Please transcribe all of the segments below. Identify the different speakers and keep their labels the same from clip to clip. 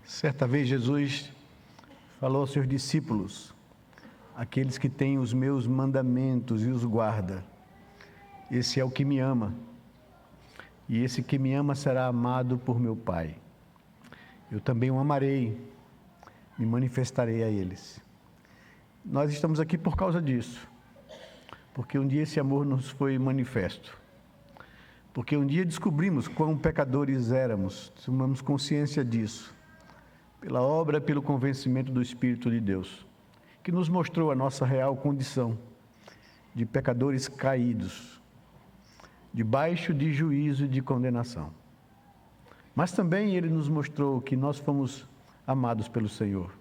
Speaker 1: Certa vez Jesus falou aos seus discípulos: aqueles que têm os meus mandamentos e os guarda, esse é o que me ama, e esse que me ama será amado por meu Pai. Eu também o amarei, me manifestarei a eles. Nós estamos aqui por causa disso, porque um dia esse amor nos foi manifesto, porque um dia descobrimos quão pecadores éramos, tomamos consciência disso, pela obra, pelo convencimento do Espírito de Deus, que nos mostrou a nossa real condição de pecadores caídos, debaixo de juízo e de condenação. Mas também Ele nos mostrou que nós fomos amados pelo Senhor,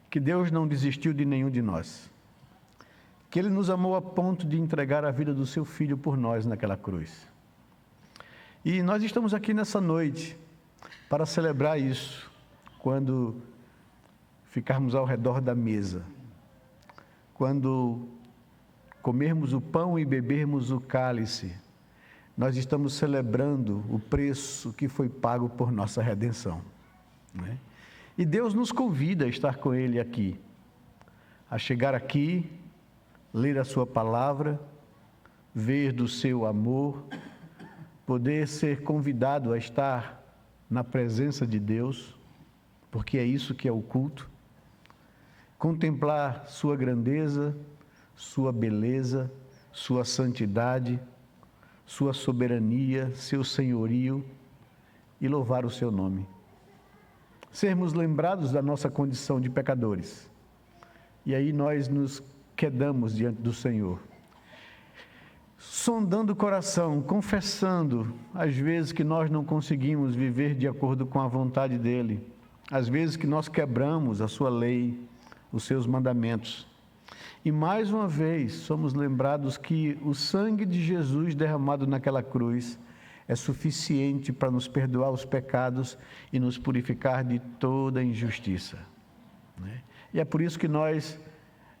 Speaker 1: que Deus não desistiu de nenhum de nós, que Ele nos amou a ponto de entregar a vida do Seu Filho por nós naquela cruz. E nós estamos aqui nessa noite para celebrar isso, quando ficarmos ao redor da mesa, quando comermos o pão e bebermos o cálice, nós estamos celebrando o preço que foi pago por nossa redenção, né? E Deus nos convida a estar com Ele aqui, a chegar aqui, ler a Sua palavra, ver do Seu amor, poder ser convidado a estar na presença de Deus, porque é isso que é o culto, contemplar Sua grandeza, Sua beleza, Sua santidade, Sua soberania, Seu senhorio e louvar o Seu nome. Sermos lembrados da nossa condição de pecadores, e aí nós nos quedamos diante do Senhor, sondando o coração, confessando às vezes que nós não conseguimos viver de acordo com a vontade dEle, às vezes que nós quebramos a Sua lei, os Seus mandamentos. E mais uma vez somos lembrados que o sangue de Jesus derramado naquela cruz é suficiente para nos perdoar os pecados e nos purificar de toda injustiça, né? E é por isso que nós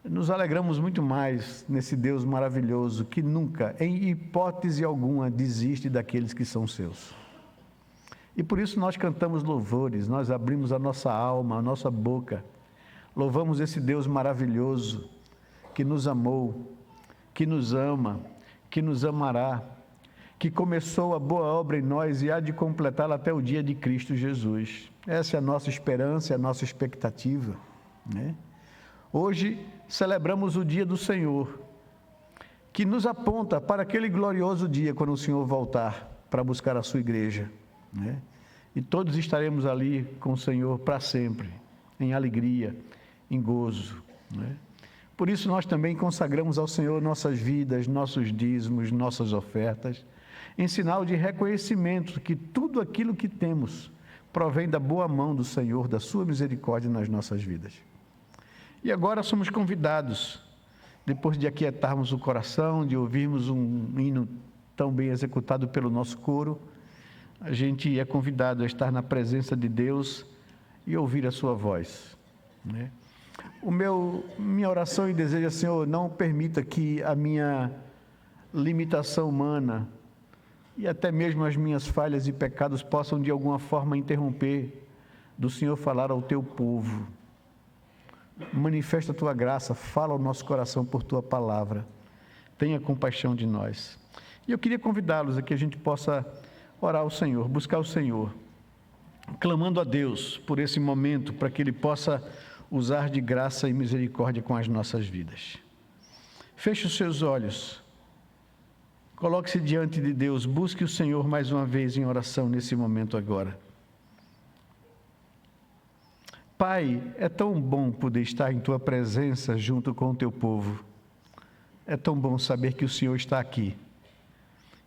Speaker 1: nos alegramos muito mais nesse Deus maravilhoso que nunca, em hipótese alguma, desiste daqueles que são seus. E por isso nós cantamos louvores, nós abrimos a nossa alma, a nossa boca, louvamos esse Deus maravilhoso que nos amou, que nos ama, que nos amará, que começou a boa obra em nós e há de completá-la até o dia de Cristo Jesus. Essa é a nossa esperança, é a nossa expectativa, né? Hoje celebramos o dia do Senhor, que nos aponta para aquele glorioso dia quando o Senhor voltar para buscar a sua igreja, né? E todos estaremos ali com o Senhor para sempre, em alegria, em gozo, né? Por isso nós também consagramos ao Senhor nossas vidas, nossos dízimos, nossas ofertas, em sinal de reconhecimento que tudo aquilo que temos provém da boa mão do Senhor, da sua misericórdia nas nossas vidas. E agora somos convidados, depois de aquietarmos o coração, de ouvirmos um hino tão bem executado pelo nosso coro, a gente é convidado a estar na presença de Deus e ouvir a sua voz, né? Minha oração e desejo é: Senhor, não permita que a minha limitação humana e até mesmo as minhas falhas e pecados possam de alguma forma interromper do Senhor falar ao teu povo. Manifesta a tua graça, fala ao nosso coração por tua palavra, tenha compaixão de nós. E eu queria convidá-los a que a gente possa orar ao Senhor, buscar o Senhor, clamando a Deus por esse momento, para que Ele possa usar de graça e misericórdia com as nossas vidas. Feche os seus olhos, coloque-se diante de Deus, busque o Senhor mais uma vez em oração nesse momento agora. Pai, é tão bom poder estar em Tua presença junto com o Teu povo. É tão bom saber que o Senhor está aqui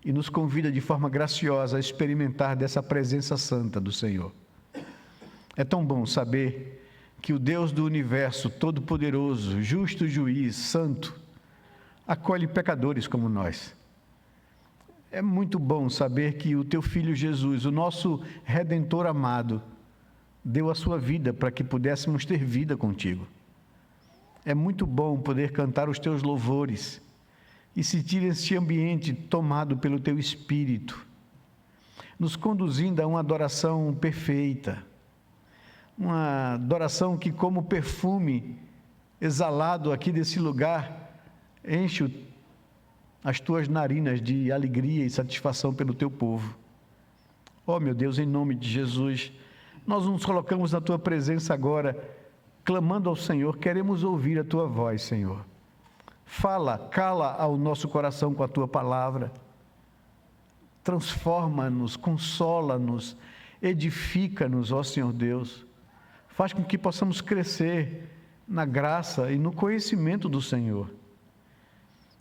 Speaker 1: e nos convida de forma graciosa a experimentar dessa presença santa do Senhor. É tão bom saber que o Deus do universo, todo-poderoso, justo juiz, santo, acolhe pecadores como nós. É muito bom saber que o Teu Filho Jesus, o nosso Redentor amado, deu a sua vida para que pudéssemos ter vida contigo. É muito bom poder cantar os Teus louvores e sentir esse ambiente tomado pelo Teu Espírito, nos conduzindo a uma adoração perfeita, uma adoração que, como perfume exalado aqui desse lugar, enche as tuas narinas de alegria e satisfação pelo teu povo. Oh, meu Deus, em nome de Jesus, nós nos colocamos na tua presença agora, clamando ao Senhor, queremos ouvir a tua voz, Senhor. Fala, cala ao nosso coração com a tua palavra. Transforma-nos, consola-nos, edifica-nos, ó Senhor Deus. Faz com que possamos crescer na graça e no conhecimento do Senhor.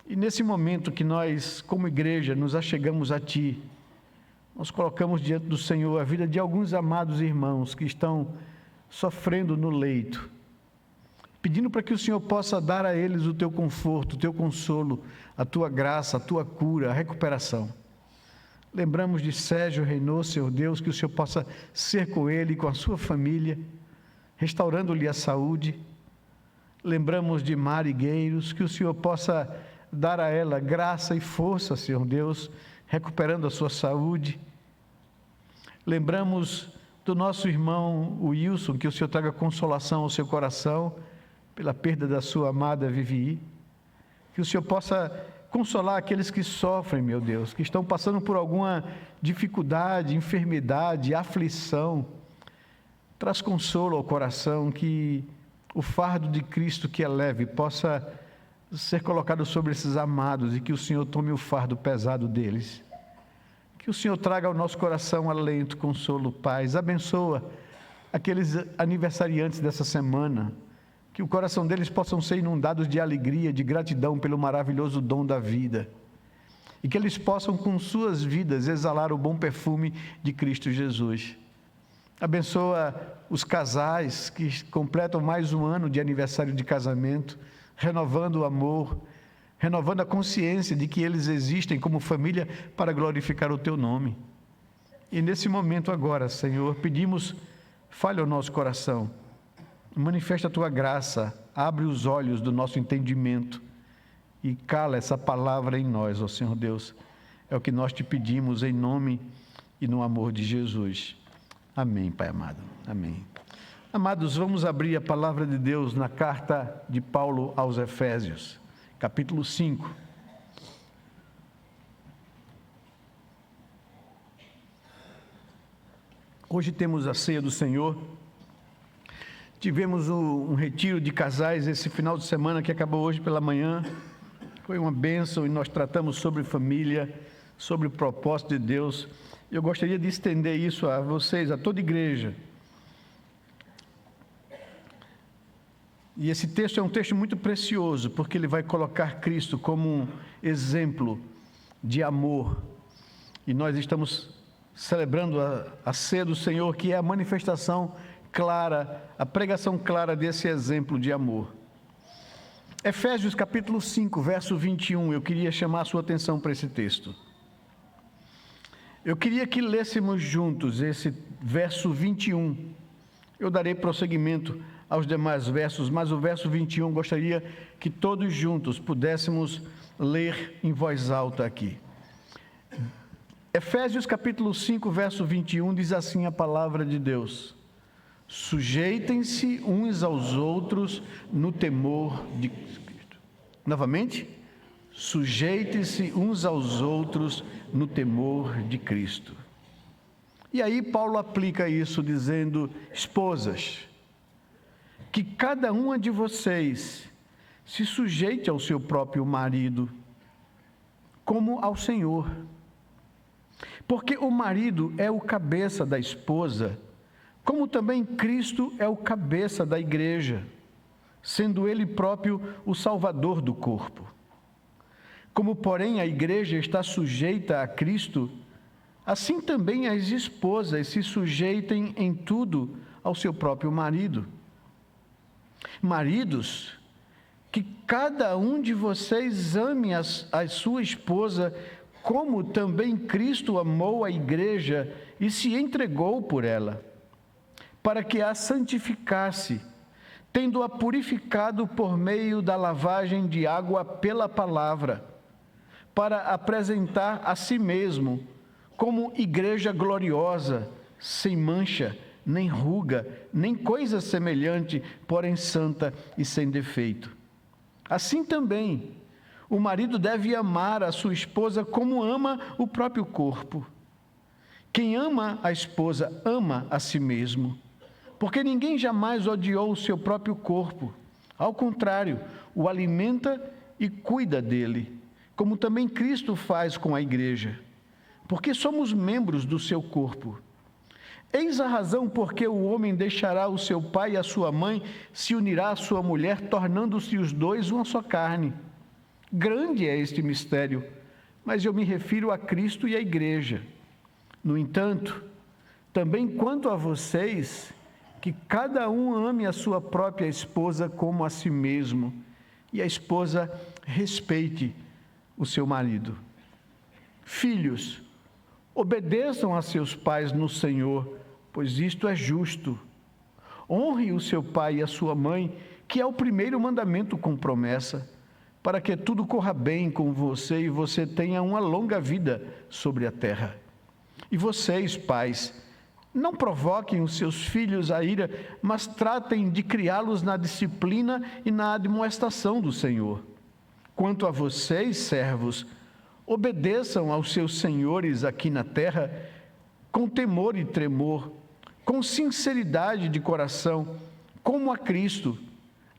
Speaker 1: E nesse momento que nós, como igreja, nos achegamos a Ti, nós colocamos diante do Senhor a vida de alguns amados irmãos que estão sofrendo no leito, pedindo para que o Senhor possa dar a eles o Teu conforto, o Teu consolo, a Tua graça, a Tua cura, a recuperação. Lembramos de Sérgio Reynô, Senhor Deus, que o Senhor possa ser com ele e com a sua família, restaurando-lhe a saúde. Lembramos de Mari Gueiros, que o Senhor possa dar a ela graça e força, Senhor Deus, recuperando a sua saúde. Lembramos do nosso irmão Wilson, que o Senhor traga consolação ao seu coração pela perda da sua amada Vivi. Que o Senhor possa consolar aqueles que sofrem, meu Deus, que estão passando por alguma dificuldade, enfermidade, aflição. Traz consolo ao coração, que o fardo de Cristo que é leve possa ser colocado sobre esses amados e que o Senhor tome o fardo pesado deles. Que o Senhor traga ao nosso coração alento, consolo, paz. Abençoa aqueles aniversariantes dessa semana, que o coração deles possam ser inundados de alegria, de gratidão pelo maravilhoso dom da vida, e que eles possam com suas vidas exalar o bom perfume de Cristo Jesus. Abençoa os casais que completam mais um ano de aniversário de casamento, renovando o amor, renovando a consciência de que eles existem como família para glorificar o Teu nome. E nesse momento agora, Senhor, pedimos, fale ao nosso coração, manifesta a Tua graça, abre os olhos do nosso entendimento e cala essa palavra em nós, ó Senhor Deus. É o que nós Te pedimos em nome e no amor de Jesus. Amém, Pai amado. Amém. Amados, vamos abrir a palavra de Deus na carta de Paulo aos Efésios, capítulo 5. Hoje temos a ceia do Senhor. Tivemos um retiro de casais esse final de semana que acabou hoje pela manhã. Foi uma bênção e nós tratamos sobre família, sobre o propósito de Deus. Eu gostaria de estender isso a vocês, a toda a igreja. E esse texto é um texto muito precioso, porque ele vai colocar Cristo como um exemplo de amor. E nós estamos celebrando a ceia do Senhor, que é a manifestação clara, a pregação clara desse exemplo de amor. Efésios capítulo 5, verso 21, eu queria chamar a sua atenção para esse texto. Eu queria que lêssemos juntos esse verso 21. Eu darei prosseguimento aos demais versos, mas o verso 21 gostaria que todos juntos pudéssemos ler em voz alta aqui. Efésios capítulo 5, verso 21 diz assim a palavra de Deus: sujeitem-se uns aos outros no temor de Cristo. Novamente, sujeitem-se uns aos outros no temor de Cristo. E aí Paulo aplica isso dizendo: esposas, que cada uma de vocês se sujeite ao seu próprio marido, como ao Senhor. Porque o marido é o cabeça da esposa, como também Cristo é o cabeça da igreja, sendo Ele próprio o Salvador do corpo. Como, porém, a igreja está sujeita a Cristo, assim também as esposas se sujeitem em tudo ao seu próprio marido. Maridos, que cada um de vocês ame a sua esposa, como também Cristo amou a igreja e se entregou por ela, para que a santificasse, tendo-a purificado por meio da lavagem de água pela palavra, para apresentar a si mesmo como igreja gloriosa, sem mancha, nem ruga, nem coisa semelhante, porém santa e sem defeito. Assim também, o marido deve amar a sua esposa como ama o próprio corpo. Quem ama a esposa ama a si mesmo, porque ninguém jamais odiou o seu próprio corpo. Ao contrário, o alimenta e cuida dele, como também Cristo faz com a igreja, porque somos membros do seu corpo. Eis a razão por que o homem deixará o seu pai e a sua mãe, se unirá à sua mulher, tornando-se os dois uma só carne. Grande é este mistério, mas eu me refiro a Cristo e à igreja. No entanto, também quanto a vocês, que cada um ame a sua própria esposa como a si mesmo, e a esposa respeite o seu marido. Filhos, obedeçam a seus pais no Senhor, pois isto é justo. Honre o seu pai e a sua mãe, que é o primeiro mandamento com promessa, para que tudo corra bem com você e você tenha uma longa vida sobre a terra. E vocês, pais, não provoquem os seus filhos a ira, mas tratem de criá-los na disciplina e na admoestação do Senhor. Quanto a vocês, servos, obedeçam aos seus senhores aqui na terra com temor e tremor, com sinceridade de coração, como a Cristo,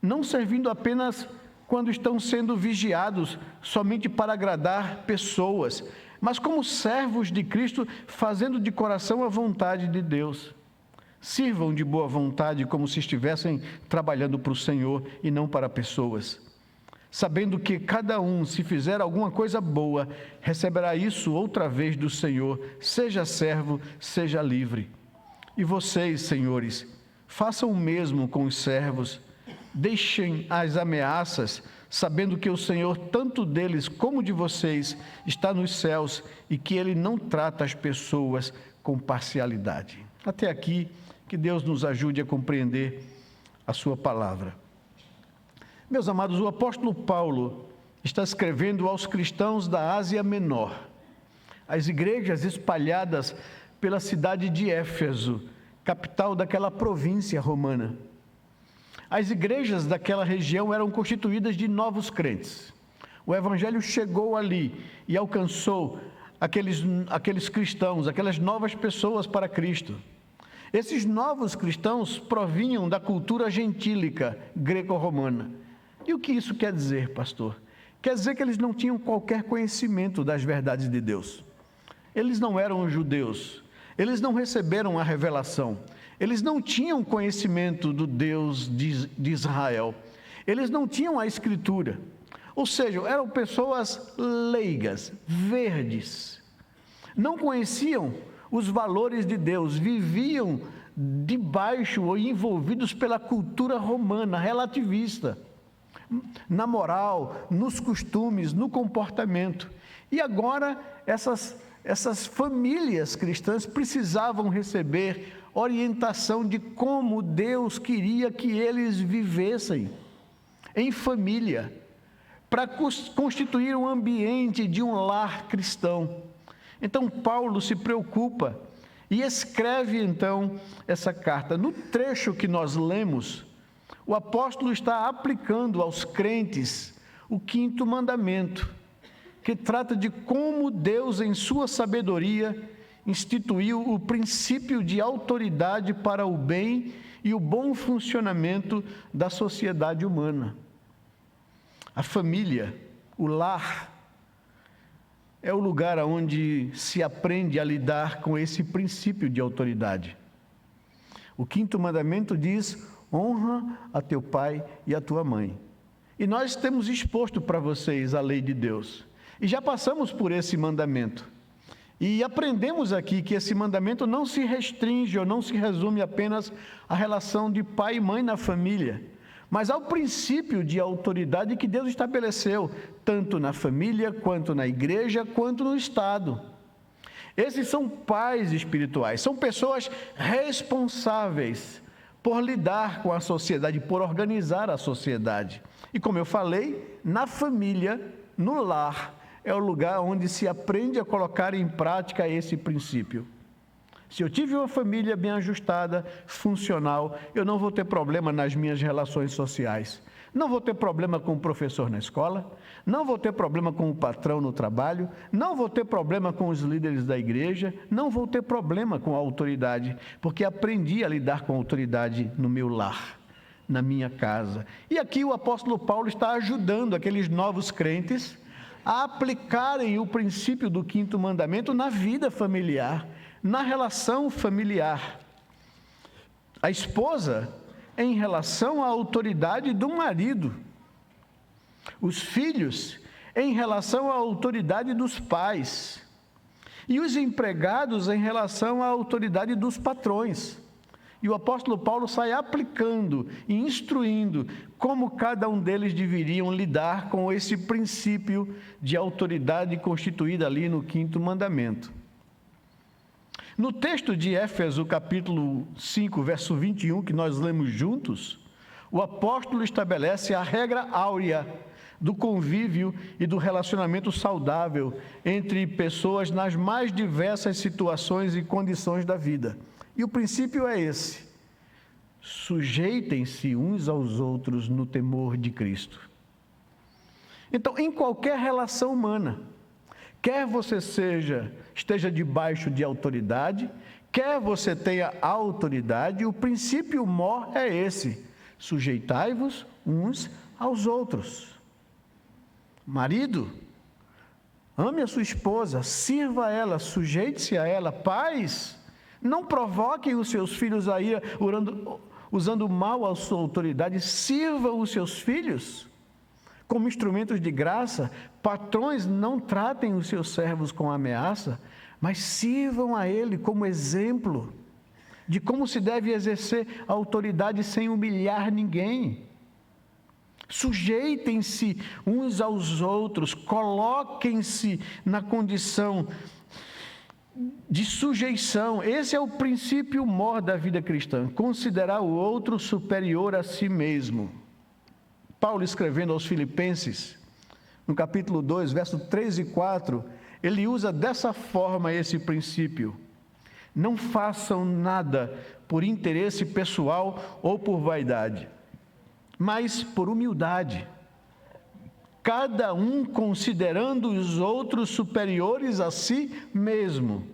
Speaker 1: não servindo apenas quando estão sendo vigiados somente para agradar pessoas, mas como servos de Cristo, fazendo de coração a vontade de Deus. Sirvam de boa vontade, como se estivessem trabalhando para o Senhor e não para pessoas, sabendo que cada um, se fizer alguma coisa boa, receberá isso outra vez do Senhor, seja servo, seja livre. E vocês, senhores, façam o mesmo com os servos, deixem as ameaças, sabendo que o Senhor, tanto deles como de vocês, está nos céus e que Ele não trata as pessoas com parcialidade. Até aqui, que Deus nos ajude a compreender a sua palavra. Meus amados, o apóstolo Paulo está escrevendo aos cristãos da Ásia Menor, às igrejas espalhadas pela cidade de Éfeso, capital daquela província romana. As igrejas daquela região eram constituídas de novos crentes. O evangelho chegou ali e alcançou aqueles cristãos, aquelas novas pessoas para Cristo. Esses novos cristãos provinham da cultura gentílica greco-romana. E o que isso quer dizer, pastor? Quer dizer que eles não tinham qualquer conhecimento das verdades de Deus. Eles não eram judeus. Eles não receberam a revelação. Eles não tinham conhecimento do Deus de Israel. Eles não tinham a Escritura. Ou seja, eram pessoas leigas, verdes. Não conheciam os valores de Deus. Viviam debaixo ou envolvidos pela cultura romana, relativista. Na moral, nos costumes, no comportamento. E agora, essas famílias cristãs precisavam receber orientação de como Deus queria que eles vivessem em família, para constituir um ambiente de um lar cristão. Então Paulo se preocupa e escreve então essa carta. No trecho que nós lemos, o apóstolo está aplicando aos crentes o 5º mandamento, que trata de como Deus, em sua sabedoria, instituiu o princípio de autoridade para o bem e o bom funcionamento da sociedade humana. A família, o lar, é o lugar onde se aprende a lidar com esse princípio de autoridade. O 5º mandamento diz: honra a teu pai e a tua mãe. E nós temos exposto para vocês a lei de Deus. E já passamos por esse mandamento. E aprendemos aqui que esse mandamento não se restringe ou não se resume apenas à relação de pai e mãe na família, mas ao princípio de autoridade que Deus estabeleceu, tanto na família, quanto na igreja, quanto no Estado. Esses são pais espirituais, são pessoas responsáveis por lidar com a sociedade, por organizar a sociedade. E como eu falei, na família, no lar, é o lugar onde se aprende a colocar em prática esse princípio. Se eu tive uma família bem ajustada, funcional, eu não vou ter problema nas minhas relações sociais. Não vou ter problema com o professor na escola, não vou ter problema com o patrão no trabalho, não vou ter problema com os líderes da igreja, não vou ter problema com a autoridade, porque aprendi a lidar com a autoridade no meu lar, na minha casa. E aqui o apóstolo Paulo está ajudando aqueles novos crentes a aplicarem o princípio do 5º mandamento na vida familiar, na relação familiar. A esposa em relação à autoridade do marido, os filhos em relação à autoridade dos pais e os empregados em relação à autoridade dos patrões. E o apóstolo Paulo sai aplicando e instruindo como cada um deles deveriam lidar com esse princípio de autoridade constituída ali no 5º mandamento. No texto de Éfeso, capítulo 5, verso 21, que nós lemos juntos, o apóstolo estabelece a regra áurea do convívio e do relacionamento saudável entre pessoas nas mais diversas situações e condições da vida. E o princípio é esse: sujeitem-se uns aos outros no temor de Cristo. Então, em qualquer relação humana, quer você esteja debaixo de autoridade, quer você tenha autoridade, o princípio mor é esse: sujeitai-vos uns aos outros. Marido, ame a sua esposa, sirva a ela, sujeite-se a ela. Pais, não provoquem os seus filhos a ira, usando mal a sua autoridade, sirvam os seus filhos como instrumentos de graça. Patrões, não tratem os seus servos com ameaça, mas sirvam a ele como exemplo de como se deve exercer a autoridade sem humilhar ninguém. Sujeitem-se uns aos outros, coloquem-se na condição de sujeição. Esse é o princípio mor da vida cristã: considerar o outro superior a si mesmo. Paulo, escrevendo aos Filipenses, no capítulo 2, verso 3 e 4, ele usa dessa forma esse princípio: não façam nada por interesse pessoal ou por vaidade, mas por humildade, cada um considerando os outros superiores a si mesmo,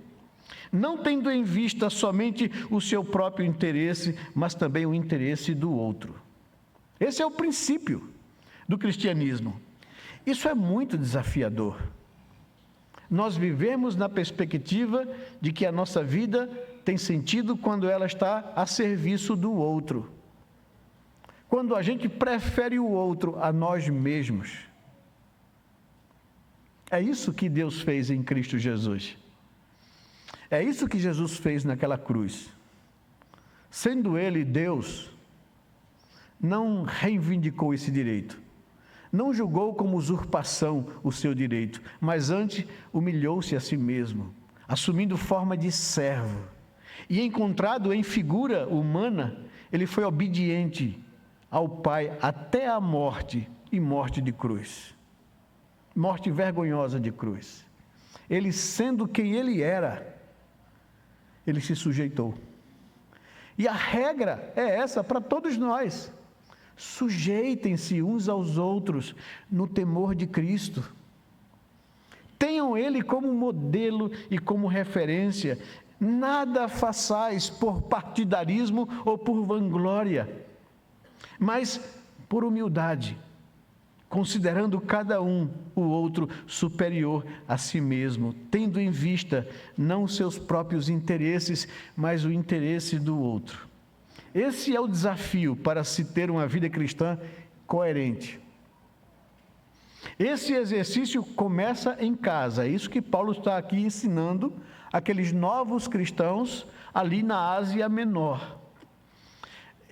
Speaker 1: não tendo em vista somente o seu próprio interesse, mas também o interesse do outro. Esse é o princípio do cristianismo. Isso é muito desafiador. Nós vivemos na perspectiva de que a nossa vida tem sentido quando ela está a serviço do outro. Quando a gente prefere o outro a nós mesmos. É isso que Deus fez em Cristo Jesus. É isso que Jesus fez naquela cruz. Sendo Ele Deus, não reivindicou esse direito. Não julgou como usurpação o seu direito, mas antes humilhou-se a si mesmo, assumindo forma de servo. E encontrado em figura humana, ele foi obediente ao Pai até a morte, e morte de cruz. Morte vergonhosa de cruz. Ele, sendo quem ele era, ele se sujeitou. E a regra é essa para todos nós: sujeitem-se uns aos outros no temor de Cristo. Tenham Ele como modelo e como referência. Nada façais por partidarismo ou por vanglória, mas por humildade, considerando cada um o outro superior a si mesmo, tendo em vista não os seus próprios interesses, mas o interesse do outro. Esse é o desafio para se ter uma vida cristã coerente. Esse exercício começa em casa. É isso que Paulo está aqui ensinando aqueles novos cristãos ali na Ásia Menor.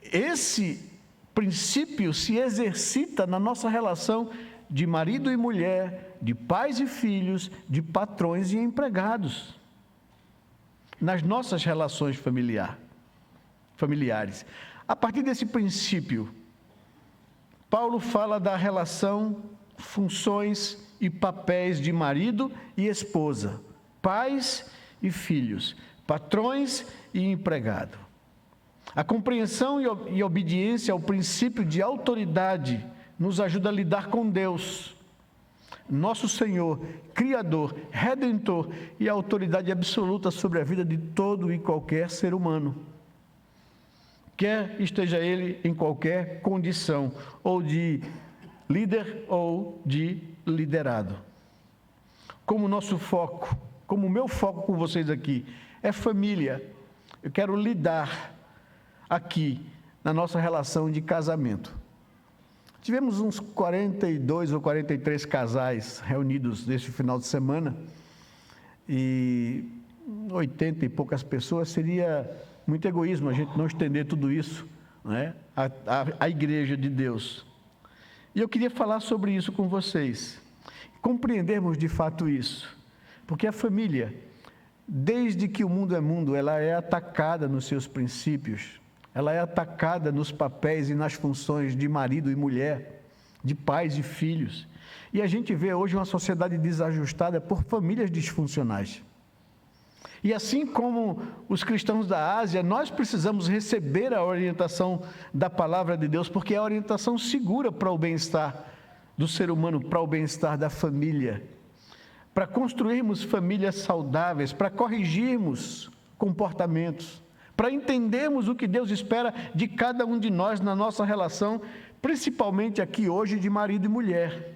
Speaker 1: Esse princípio se exercita na nossa relação de marido e mulher, de pais e filhos, de patrões e empregados, nas nossas relações familiares. A partir desse princípio, Paulo fala da relação, funções e papéis de marido e esposa, pais e filhos, patrões e empregado. A compreensão e obediência ao princípio de autoridade nos ajuda a lidar com Deus, nosso Senhor, Criador, Redentor e autoridade absoluta sobre a vida de todo e qualquer ser humano, quer esteja ele em qualquer condição, ou de líder ou de liderado. Como o meu foco com vocês aqui é família, eu quero lidar aqui na nossa relação de casamento. Tivemos uns 42 ou 43 casais reunidos neste final de semana, e 80 e poucas pessoas. Seria muito egoísmo a gente não estender tudo isso, né, à igreja de Deus. E eu queria falar sobre isso com vocês, compreendermos de fato isso, porque a família, desde que o mundo é mundo, ela é atacada nos seus princípios, ela é atacada nos papéis e nas funções de marido e mulher, de pais e filhos. E a gente vê hoje uma sociedade desajustada por famílias disfuncionais. E assim como os cristãos da Ásia, nós precisamos receber a orientação da palavra de Deus, porque é a orientação segura para o bem-estar do ser humano, para o bem-estar da família, para construirmos famílias saudáveis, para corrigirmos comportamentos, para entendermos o que Deus espera de cada um de nós na nossa relação, principalmente aqui hoje de marido e mulher.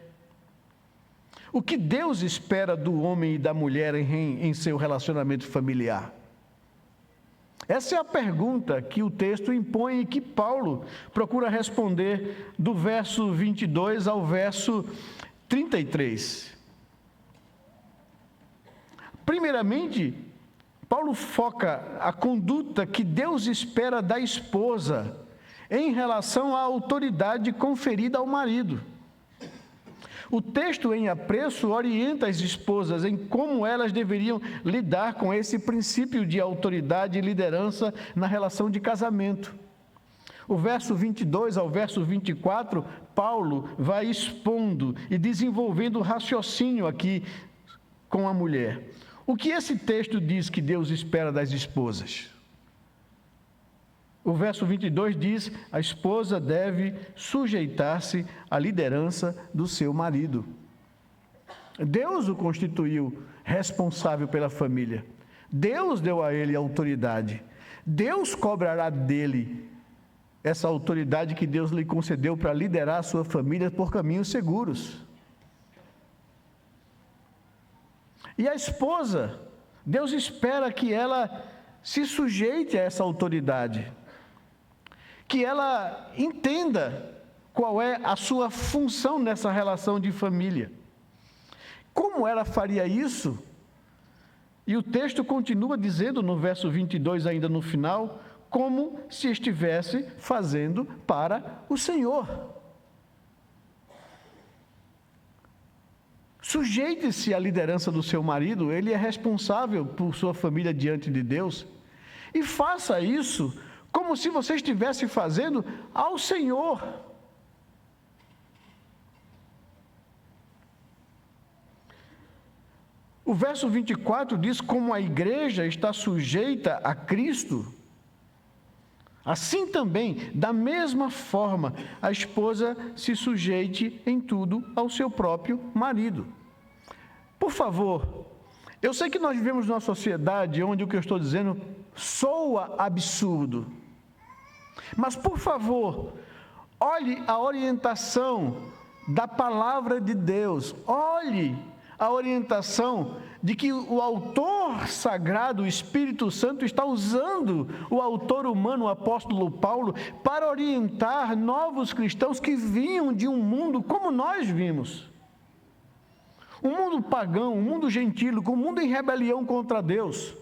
Speaker 1: O que Deus espera do homem e da mulher em seu relacionamento familiar? Essa é a pergunta que o texto impõe e que Paulo procura responder do verso 22 ao verso 33. Primeiramente, Paulo foca a conduta que Deus espera da esposa em relação à autoridade conferida ao marido. O texto em apreço orienta as esposas em como elas deveriam lidar com esse princípio de autoridade e liderança na relação de casamento. O verso 22 ao verso 24, Paulo vai expondo e desenvolvendo o raciocínio aqui com a mulher. O que esse texto diz que Deus espera das esposas? O verso 22 diz: a esposa deve sujeitar-se à liderança do seu marido. Deus o constituiu responsável pela família. Deus deu a ele autoridade. Deus cobrará dele essa autoridade que Deus lhe concedeu para liderar a sua família por caminhos seguros. E a esposa, Deus espera que ela se sujeite a essa autoridade, que ela entenda qual é a sua função nessa relação de família. Como ela faria isso? E o texto continua dizendo no verso 22, ainda no final, como se estivesse fazendo para o Senhor. Sujeite-se à liderança do seu marido, ele é responsável por sua família diante de Deus, e faça isso como se você estivesse fazendo ao Senhor. O verso 24 diz como a igreja está sujeita a Cristo, assim também, da mesma forma, a esposa se sujeite em tudo ao seu próprio marido. Por favor, eu sei que nós vivemos numa sociedade onde o que eu estou dizendo soa absurdo, mas por favor, olhe a orientação da palavra de Deus, olhe a orientação de que o autor sagrado, o Espírito Santo, está usando o autor humano, o apóstolo Paulo, para orientar novos cristãos que vinham de um mundo como nós vimos. Um mundo pagão, um mundo gentílico, um mundo em rebelião contra Deus.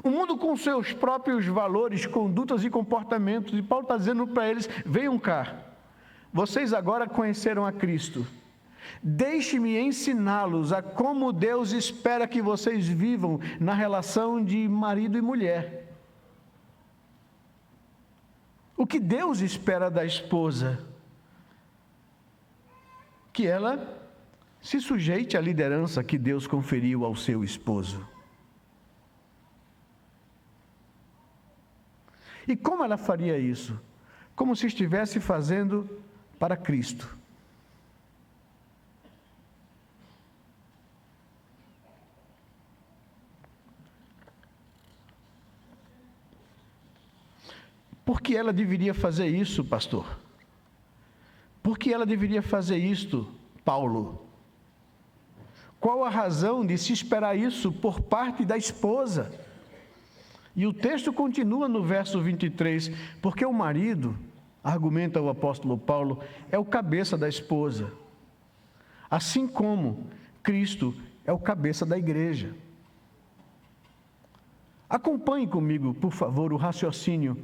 Speaker 1: Um mundo com seus próprios valores, condutas e comportamentos. E Paulo está dizendo para eles: venham cá, vocês agora conheceram a Cristo. Deixe-me ensiná-los a como Deus espera que vocês vivam na relação de marido e mulher. O que Deus espera da esposa? Que ela se sujeite à liderança que Deus conferiu ao seu esposo. E como ela faria isso? Como se estivesse fazendo para Cristo. Por que ela deveria fazer isso, pastor? Por que ela deveria fazer isto, Paulo? Qual a razão de se esperar isso por parte da esposa? E o texto continua no verso 23, porque o marido, argumenta o apóstolo Paulo, é o cabeça da esposa, assim como Cristo é o cabeça da igreja. Acompanhe comigo, por favor, o raciocínio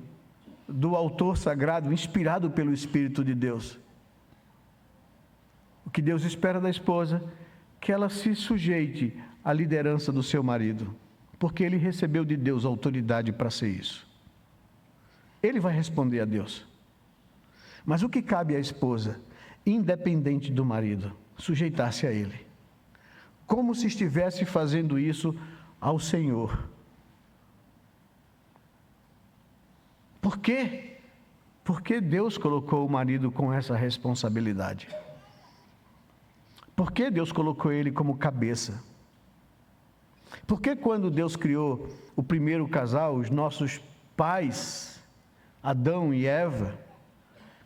Speaker 1: do autor sagrado, inspirado pelo Espírito de Deus. O que Deus espera da esposa, que ela se sujeite à liderança do seu marido, porque ele recebeu de Deus autoridade para ser isso. Ele vai responder a Deus. Mas o que cabe à esposa, independente do marido, sujeitar-se a ele, como se estivesse fazendo isso ao Senhor. Por quê? Porque Deus colocou o marido com essa responsabilidade. Por que Deus colocou ele como cabeça? Porque quando Deus criou o primeiro casal, os nossos pais, Adão e Eva,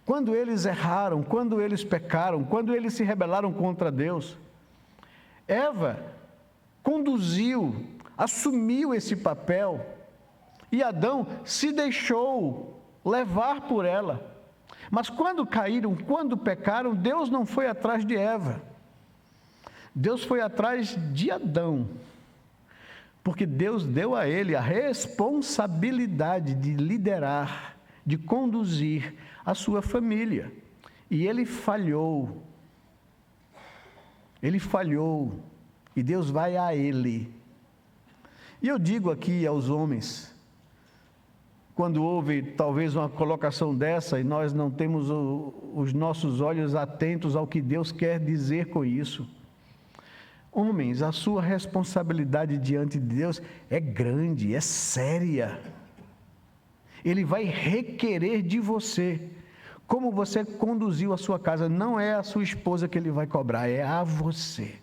Speaker 1: quando eles erraram, quando eles pecaram, quando eles se rebelaram contra Deus, Eva conduziu, assumiu esse papel, e Adão se deixou levar por ela. Mas quando caíram, quando pecaram, Deus não foi atrás de Eva. Deus foi atrás de Adão. Porque Deus deu a ele a responsabilidade de liderar, de conduzir a sua família. E ele falhou. Ele falhou. E Deus vai a ele. E eu digo aqui aos homens, quando houve talvez uma colocação dessa e nós não temos os nossos olhos atentos ao que Deus quer dizer com isso. Homens, a sua responsabilidade diante de Deus é grande, é séria. Ele vai requerer de você como você conduziu a sua casa. Não é a sua esposa que ele vai cobrar, é a você.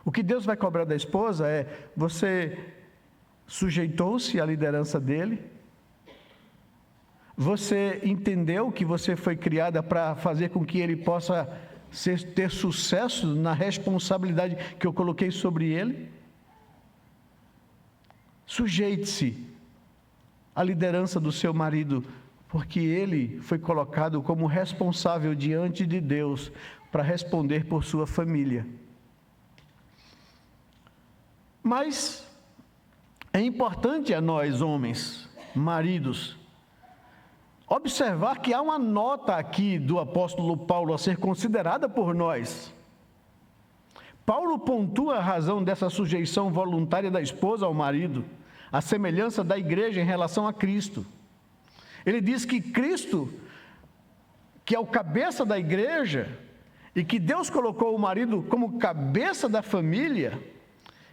Speaker 1: O que Deus vai cobrar da esposa é: você sujeitou-se à liderança dele? Você entendeu que você foi criada para fazer com que ele possa ter sucesso na responsabilidade que eu coloquei sobre ele? Sujeite-se à liderança do seu marido, porque ele foi colocado como responsável diante de Deus para responder por sua família. Mas é importante a nós, homens, maridos, observar que há uma nota aqui do apóstolo Paulo a ser considerada por nós. Paulo pontua a razão dessa sujeição voluntária da esposa ao marido, a semelhança da igreja em relação a Cristo. Ele diz que Cristo, que é o cabeça da igreja, e que Deus colocou o marido como cabeça da família,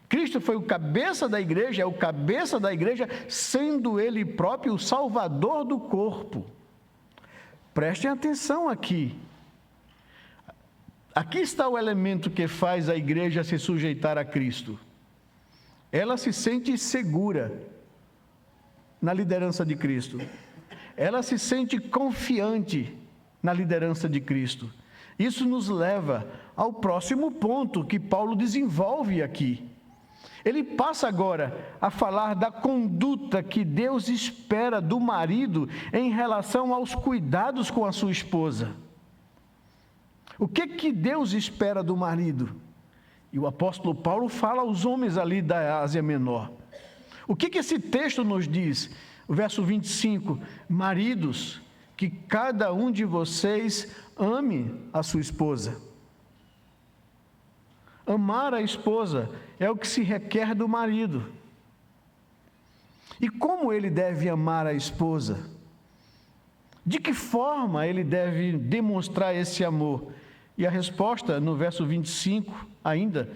Speaker 1: Cristo foi o cabeça da igreja, é o cabeça da igreja, sendo Ele próprio o salvador do corpo. Prestem atenção aqui. Aqui está o elemento que faz a igreja se sujeitar a Cristo. Ela se sente segura na liderança de Cristo. Ela se sente confiante na liderança de Cristo. Isso nos leva ao próximo ponto que Paulo desenvolve aqui. Ele passa agora a falar da conduta que Deus espera do marido em relação aos cuidados com a sua esposa. O que Deus espera do marido? E o apóstolo Paulo fala aos homens ali da Ásia Menor. O que esse texto nos diz? O verso 25, maridos, que cada um de vocês ame a sua esposa. Amar a esposa é o que se requer do marido. E como ele deve amar a esposa? De que forma ele deve demonstrar esse amor? E a resposta, no verso 25, ainda,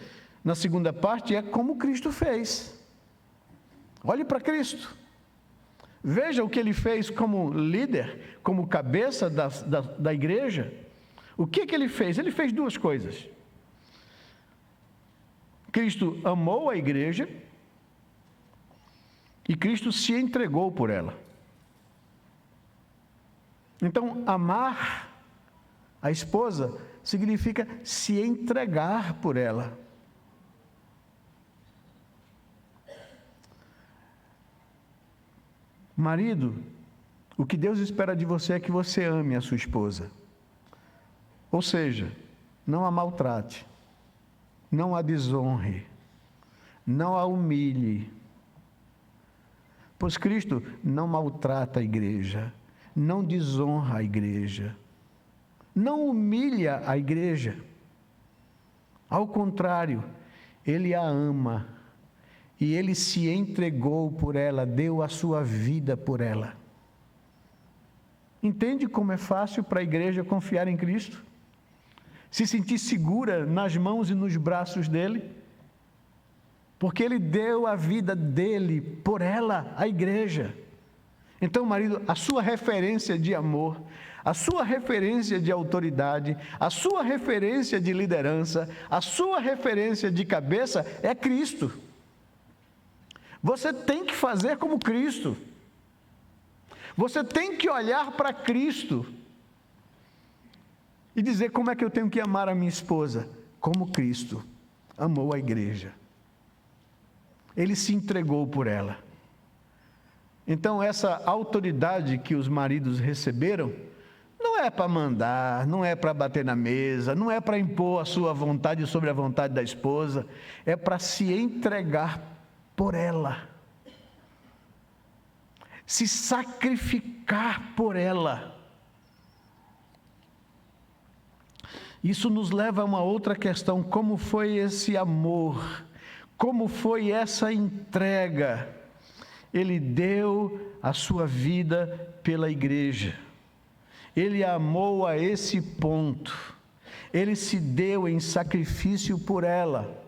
Speaker 1: na segunda parte, é como Cristo fez. Olhe para Cristo. Veja o que ele fez como líder, como cabeça da igreja. O que ele fez? Ele fez duas coisas. Cristo amou a igreja e Cristo se entregou por ela. Então, amar a esposa significa se entregar por ela. Marido, o que Deus espera de você é que você ame a sua esposa. Ou seja, não a maltrate, não a desonre, não a humilhe. Pois Cristo não maltrata a igreja, não desonra a igreja, não humilha a igreja. Ao contrário, Ele a ama e Ele se entregou por ela, deu a sua vida por ela. Entende como é fácil para a igreja confiar em Cristo? Se sentir segura nas mãos e nos braços dEle? Porque Ele deu a vida dEle por ela, a igreja. Então, marido, a sua referência de amor, a sua referência de autoridade, a sua referência de liderança, a sua referência de cabeça é Cristo. Você tem que fazer como Cristo. Você tem que olhar para Cristo e dizer: como é que eu tenho que amar a minha esposa? Como Cristo amou a igreja. Ele se entregou por ela. Então, essa autoridade que os maridos receberam, não é para mandar, não é para bater na mesa, não é para impor a sua vontade sobre a vontade da esposa, é para se entregar por ela, se sacrificar por ela. Isso nos leva a uma outra questão: como foi esse amor? Como foi essa entrega? Ele deu a sua vida pela igreja. Ele amou a esse ponto. Ele se deu em sacrifício por ela.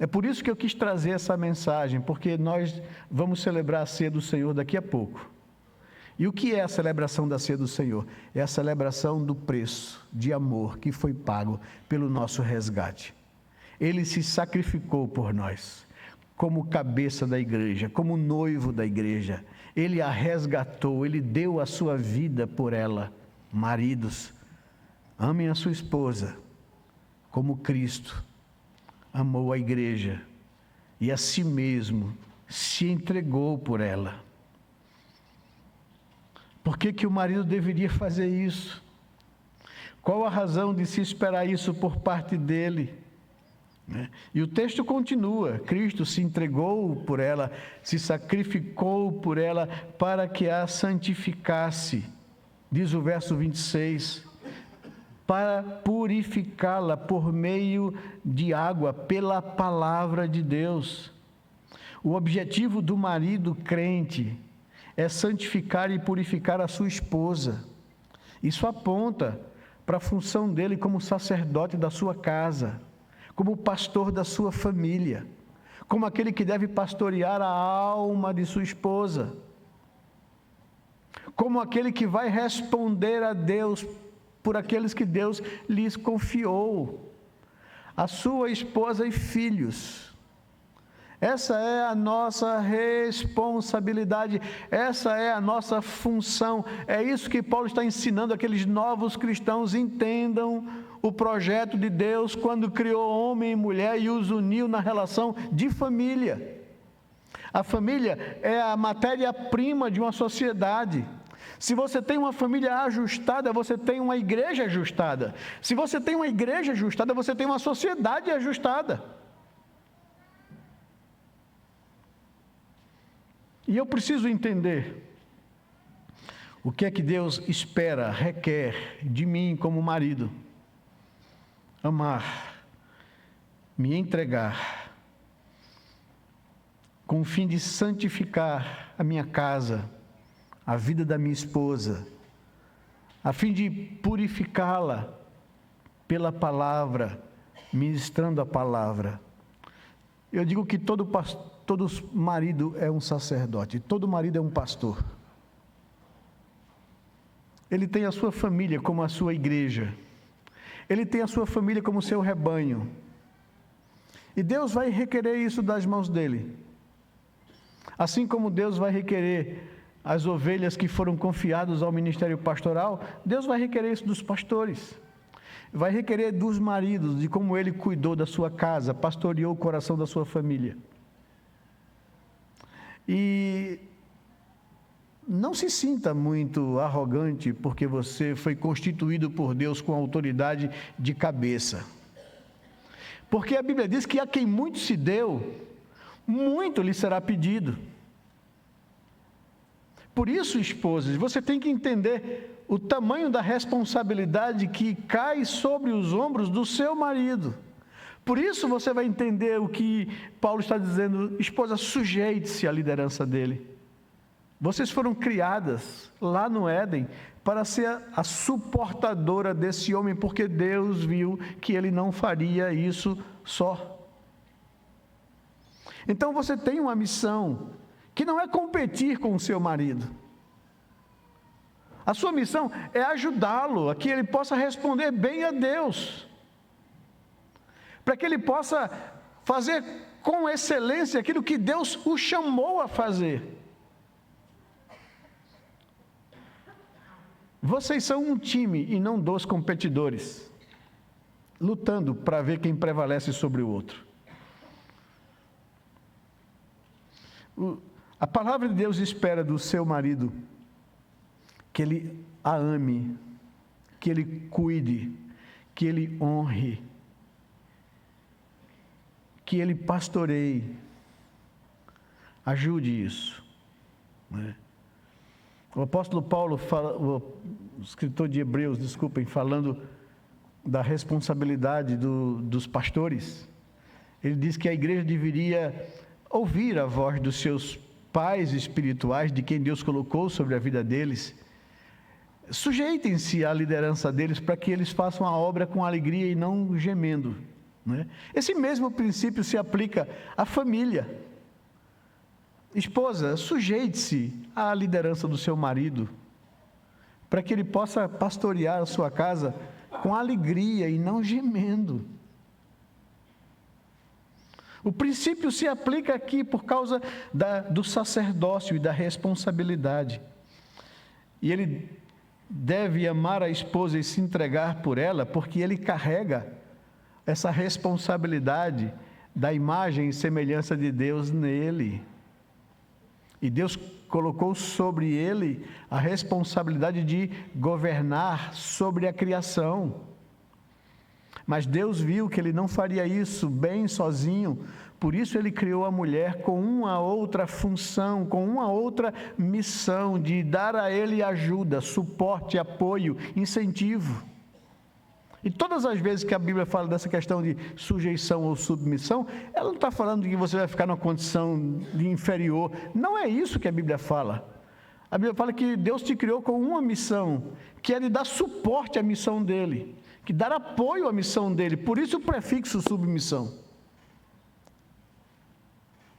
Speaker 1: É por isso que eu quis trazer essa mensagem, porque nós vamos celebrar a ceia do Senhor daqui a pouco. E o que é a celebração da ceia do Senhor? É a celebração do preço de amor que foi pago pelo nosso resgate. Ele se sacrificou por nós, como cabeça da igreja, como noivo da igreja. Ele a resgatou, Ele deu a sua vida por ela. Maridos, amem a sua esposa, como Cristo amou a igreja e a si mesmo se entregou por ela. Por que o marido deveria fazer isso? Qual a razão de se esperar isso por parte dele? E o texto continua: Cristo se entregou por ela, se sacrificou por ela para que a santificasse, diz o verso 26, para purificá-la por meio de água, pela palavra de Deus. O objetivo do marido crente é santificar e purificar a sua esposa. Isso aponta para a função dele como sacerdote da sua casa, como pastor da sua família, como aquele que deve pastorear a alma de sua esposa, como aquele que vai responder a Deus por aqueles que Deus lhes confiou, a sua esposa e filhos. Essa é a nossa responsabilidade, essa é a nossa função. É isso que Paulo está ensinando aqueles novos cristãos: entendam o projeto de Deus quando criou homem e mulher e os uniu na relação de família. A família é a matéria-prima de uma sociedade. Se você tem uma família ajustada, você tem uma igreja ajustada. Se você tem uma igreja ajustada, você tem uma sociedade ajustada. E eu preciso entender o que é que Deus espera, requer de mim como marido. Amar, me entregar, com o fim de santificar a minha casa, a vida da minha esposa, a fim de purificá-la pela palavra, ministrando a palavra. Eu digo que todo todo marido é um sacerdote, todo marido é um pastor. Ele tem a sua família como a sua igreja. Ele tem a sua família como seu rebanho. E Deus vai requerer isso das mãos dele. Assim como Deus vai requerer as ovelhas que foram confiadas ao ministério pastoral, Deus vai requerer isso dos pastores. Vai requerer dos maridos, de como ele cuidou da sua casa, pastoreou o coração da sua família. E não se sinta muito arrogante porque você foi constituído por Deus com autoridade de cabeça. Porque a Bíblia diz que a quem muito se deu, muito lhe será pedido. Por isso, esposas, você tem que entender o tamanho da responsabilidade que cai sobre os ombros do seu marido. Por isso você vai entender o que Paulo está dizendo: esposa, sujeite-se à liderança dele. Vocês foram criadas lá no Éden para ser a suportadora desse homem, porque Deus viu que ele não faria isso só. Então você tem uma missão que não é competir com o seu marido. A sua missão é ajudá-lo a que ele possa responder bem a Deus, para que ele possa fazer com excelência aquilo que Deus o chamou a fazer. Vocês são um time e não 2 competidores, lutando para ver quem prevalece sobre o outro. A palavra de Deus espera do seu marido que ele a ame, que ele cuide, que ele honre, que ele pastoreie. Ajude isso, né? O apóstolo Paulo, o escritor de Hebreus, falando da responsabilidade dos pastores, ele diz que a igreja deveria ouvir a voz dos seus pais espirituais, de quem Deus colocou sobre a vida deles. Sujeitem-se à liderança deles para que eles façam a obra com alegria e não gemendo, né? Esse mesmo princípio se aplica à família. Esposa, sujeite-se à liderança do seu marido, para que ele possa pastorear a sua casa com alegria e não gemendo. O princípio se aplica aqui por causa do sacerdócio e da responsabilidade. E ele deve amar a esposa e se entregar por ela, porque ele carrega essa responsabilidade da imagem e semelhança de Deus nele. E Deus colocou sobre ele a responsabilidade de governar sobre a criação. Mas Deus viu que ele não faria isso bem sozinho, por isso ele criou a mulher com uma outra função, com uma outra missão de dar a ele ajuda, suporte, apoio, incentivo. E todas as vezes que a Bíblia fala dessa questão de sujeição ou submissão, ela não está falando de que você vai ficar numa condição de inferior. Não é isso que a Bíblia fala. A Bíblia fala que Deus te criou com uma missão, que é de dar suporte à missão dele, que dar apoio à missão dele. Por isso o prefixo submissão.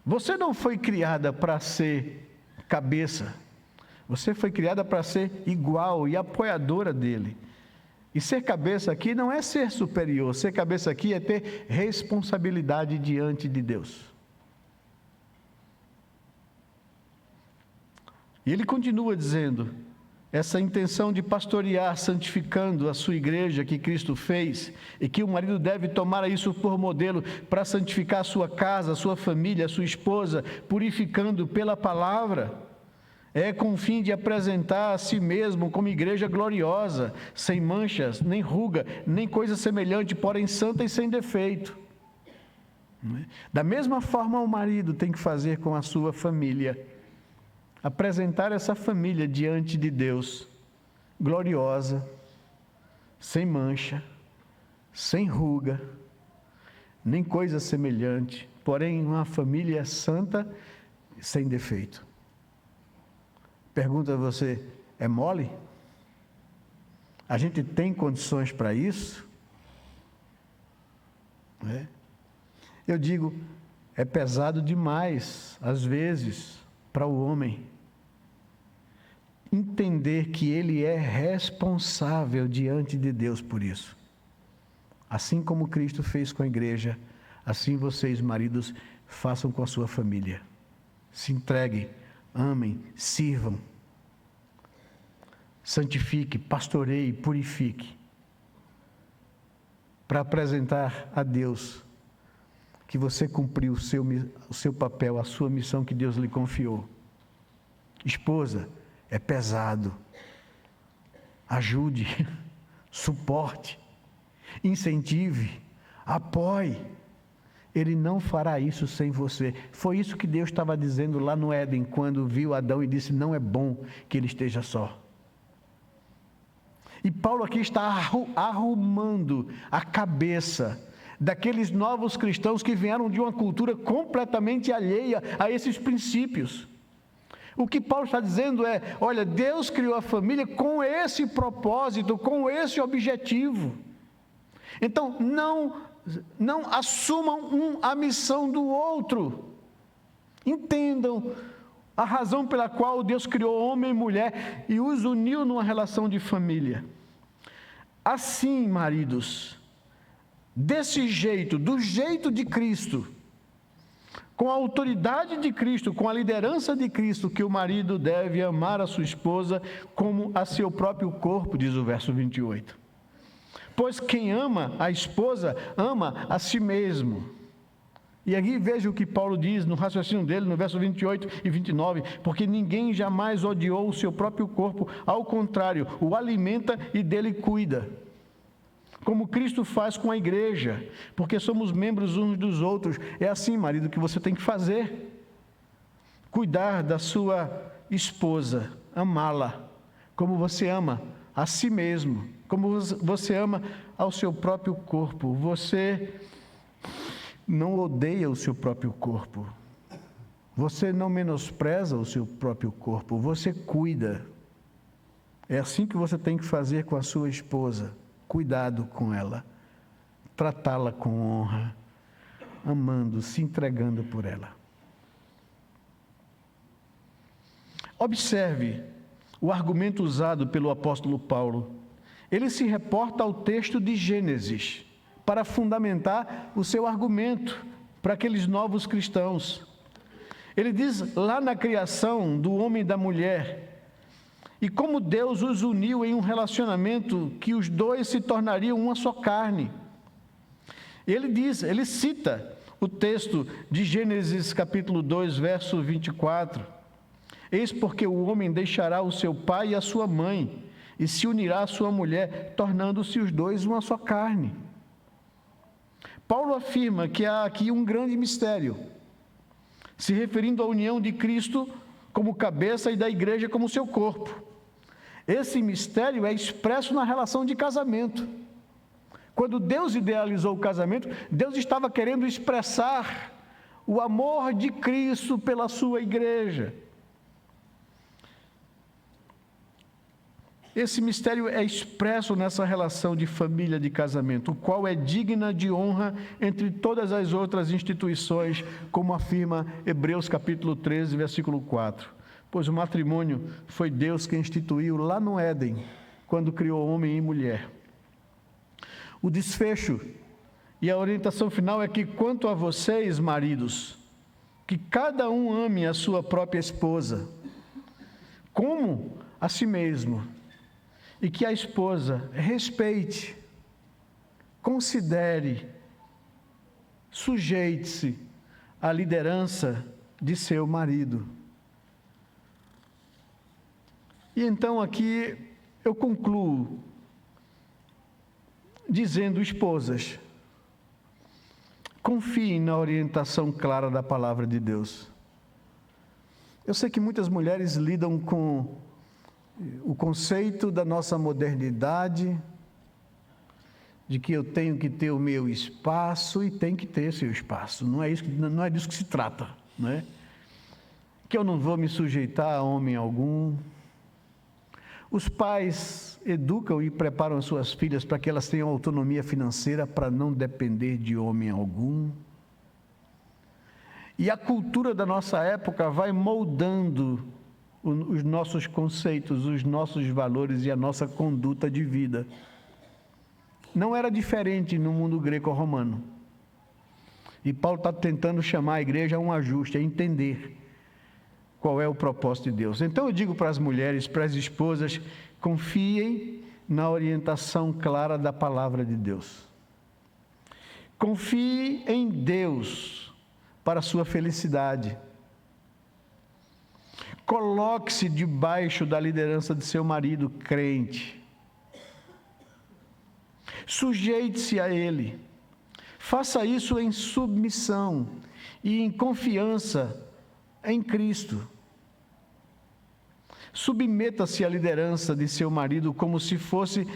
Speaker 1: Você não foi criada para ser cabeça. Você foi criada para ser igual e apoiadora dele. E ser cabeça aqui não é ser superior, ser cabeça aqui é ter responsabilidade diante de Deus. E ele continua dizendo, essa intenção de pastorear, santificando a sua igreja que Cristo fez, e que o marido deve tomar isso por modelo para santificar a sua casa, a sua família, a sua esposa, purificando pela palavra, é com o fim de apresentar a si mesmo como igreja gloriosa, sem manchas, nem ruga, nem coisa semelhante, porém santa e sem defeito. Da mesma forma o marido tem que fazer com a sua família, apresentar essa família diante de Deus, gloriosa, sem mancha, sem ruga, nem coisa semelhante, porém uma família santa e sem defeito. Pergunta a você, é mole? A gente tem condições para isso? Eu digo, é pesado demais, às vezes, para o homem. Entender que ele é responsável diante de Deus por isso. Assim como Cristo fez com a igreja, assim vocês, maridos, façam com a sua família. Se entreguem, amem, sirvam. Santifique, pastoreie, purifique. Para apresentar a Deus que você cumpriu o seu papel, a sua missão que Deus lhe confiou. Esposa, é pesado. Ajude, suporte, incentive, apoie. Ele não fará isso sem você. Foi isso que Deus estava dizendo lá no Éden, quando viu Adão e disse: não é bom que ele esteja só. E Paulo aqui está arrumando a cabeça daqueles novos cristãos que vieram de uma cultura completamente alheia a esses princípios. O que Paulo está dizendo é: olha, Deus criou a família com esse propósito, com esse objetivo. Então, não assumam a missão do outro. Entendam a razão pela qual Deus criou homem e mulher e os uniu numa relação de família. Assim, maridos, desse jeito, do jeito de Cristo, com a autoridade de Cristo, com a liderança de Cristo, que o marido deve amar a sua esposa como a seu próprio corpo, diz o verso 28. Pois quem ama a esposa, ama a si mesmo. E aqui veja o que Paulo diz no raciocínio dele, no verso 28 e 29, porque ninguém jamais odiou o seu próprio corpo, ao contrário, o alimenta e dele cuida. Como Cristo faz com a igreja, porque somos membros uns dos outros. É assim, marido, que você tem que fazer. Cuidar da sua esposa, amá-la, como você ama a si mesmo, como você ama ao seu próprio corpo. Você não odeia o seu próprio corpo. Você não menospreza o seu próprio corpo. Você cuida. É assim que você tem que fazer com a sua esposa. Cuidado com ela. Tratá-la com honra. Amando, se entregando por ela. Observe o argumento usado pelo apóstolo Paulo. Ele se reporta ao texto de Gênesis para fundamentar o seu argumento para aqueles novos cristãos. Ele diz lá na criação do homem e da mulher, e como Deus os uniu em um relacionamento que os dois se tornariam uma só carne. Ele cita o texto de Gênesis capítulo 2, verso 24. Eis porque o homem deixará o seu pai e a sua mãe, e se unirá à sua mulher, tornando-se os dois uma só carne. Paulo afirma que há aqui um grande mistério, se referindo à união de Cristo como cabeça e da igreja como seu corpo. Esse mistério é expresso na relação de casamento. Quando Deus idealizou o casamento, Deus estava querendo expressar o amor de Cristo pela sua igreja. Esse mistério é expresso nessa relação de família de casamento, o qual é digna de honra entre todas as outras instituições, como afirma Hebreus capítulo 13, versículo 4. Pois o matrimônio foi Deus quem instituiu lá no Éden, quando criou homem e mulher. O desfecho e a orientação final é que, quanto a vocês, maridos, que cada um ame a sua própria esposa, como a si mesmo, e que a esposa respeite, considere, sujeite-se à liderança de seu marido. E então aqui eu concluo dizendo: esposas, confiem na orientação clara da palavra de Deus. Eu sei que muitas mulheres lidam com o conceito da nossa modernidade, de que eu tenho que ter o meu espaço e tem que ter seu espaço. Não é disso que se trata, não é? Que eu não vou me sujeitar a homem algum. Os pais educam e preparam as suas filhas para que elas tenham autonomia financeira para não depender de homem algum. E a cultura da nossa época vai moldando os nossos conceitos, os nossos valores e a nossa conduta de vida. Não era diferente no mundo greco-romano. E Paulo está tentando chamar a igreja a um ajuste, a entender qual é o propósito de Deus. Então eu digo para as mulheres, para as esposas, confiem na orientação clara da palavra de Deus. Confie em Deus para a sua felicidade. Coloque-se debaixo da liderança de seu marido crente. Sujeite-se a ele. Faça isso em submissão e em confiança em Cristo. Submeta-se à liderança de seu marido como se fosse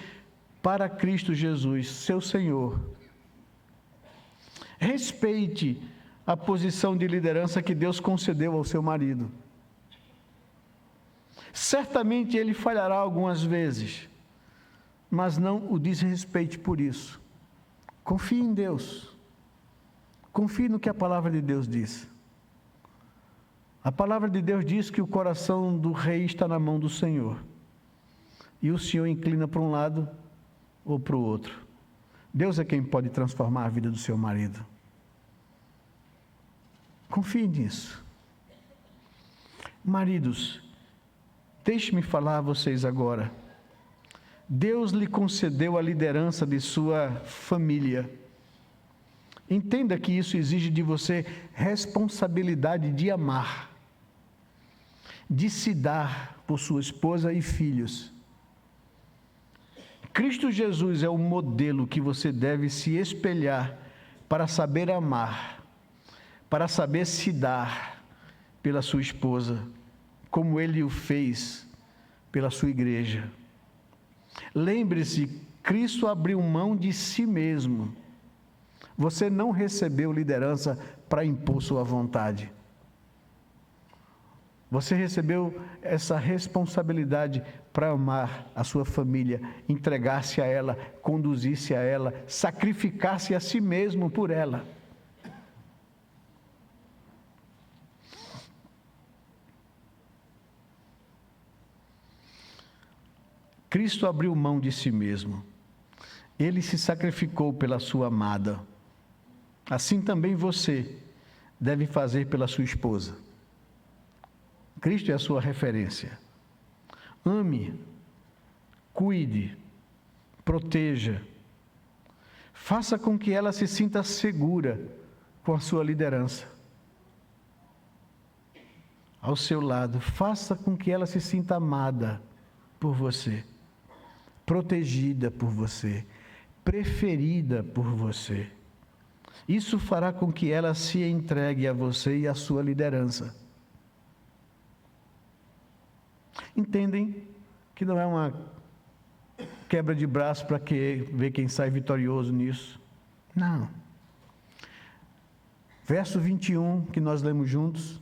Speaker 1: para Cristo Jesus, seu Senhor. Respeite a posição de liderança que Deus concedeu ao seu marido. Certamente ele falhará algumas vezes, mas não o desrespeite por isso. Confie em Deus. Confie no que a palavra de Deus diz. A palavra de Deus diz que o coração do rei está na mão do Senhor. E o Senhor inclina para um lado ou para o outro. Deus é quem pode transformar a vida do seu marido. Confie nisso. Maridos, deixe-me falar a vocês agora. Deus lhe concedeu a liderança de sua família. Entenda que isso exige de você responsabilidade de amar, de se dar por sua esposa e filhos. Cristo Jesus é o modelo que você deve se espelhar para saber amar, para saber se dar pela sua esposa, como Ele o fez pela sua igreja. Lembre-se, Cristo abriu mão de si mesmo. Você não recebeu liderança para impor sua vontade. Você recebeu essa responsabilidade para amar a sua família, entregar-se a ela, conduzir-se a ela, sacrificar-se a si mesmo por ela. Cristo abriu mão de si mesmo. Ele se sacrificou pela sua amada. Assim também você deve fazer pela sua esposa. Cristo é a sua referência. Ame, cuide, proteja. Faça com que ela se sinta segura com a sua liderança. Ao seu lado, faça com que ela se sinta amada por você, protegida por você, preferida por você. Isso fará com que ela se entregue a você e à sua liderança. Entendem que não é uma quebra de braço para ver quem sai vitorioso nisso? Não. Verso 21, que nós lemos juntos.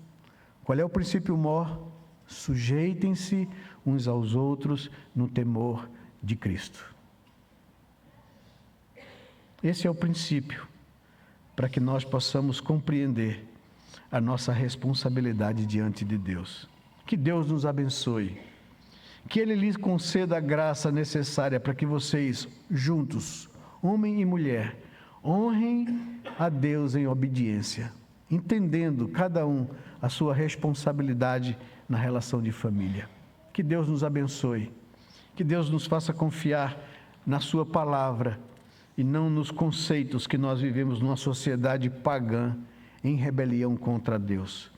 Speaker 1: Qual é o princípio mor? Sujeitem-se uns aos outros no temor de Cristo. Esse é o princípio para que nós possamos compreender a nossa responsabilidade diante de Deus. Que Deus nos abençoe. Que Ele lhes conceda a graça necessária para que vocês, juntos, homem e mulher, honrem a Deus em obediência, entendendo cada um a sua responsabilidade na relação de família. Que Deus nos abençoe. Que Deus nos faça confiar na sua palavra e não nos conceitos que nós vivemos numa sociedade pagã em rebelião contra Deus.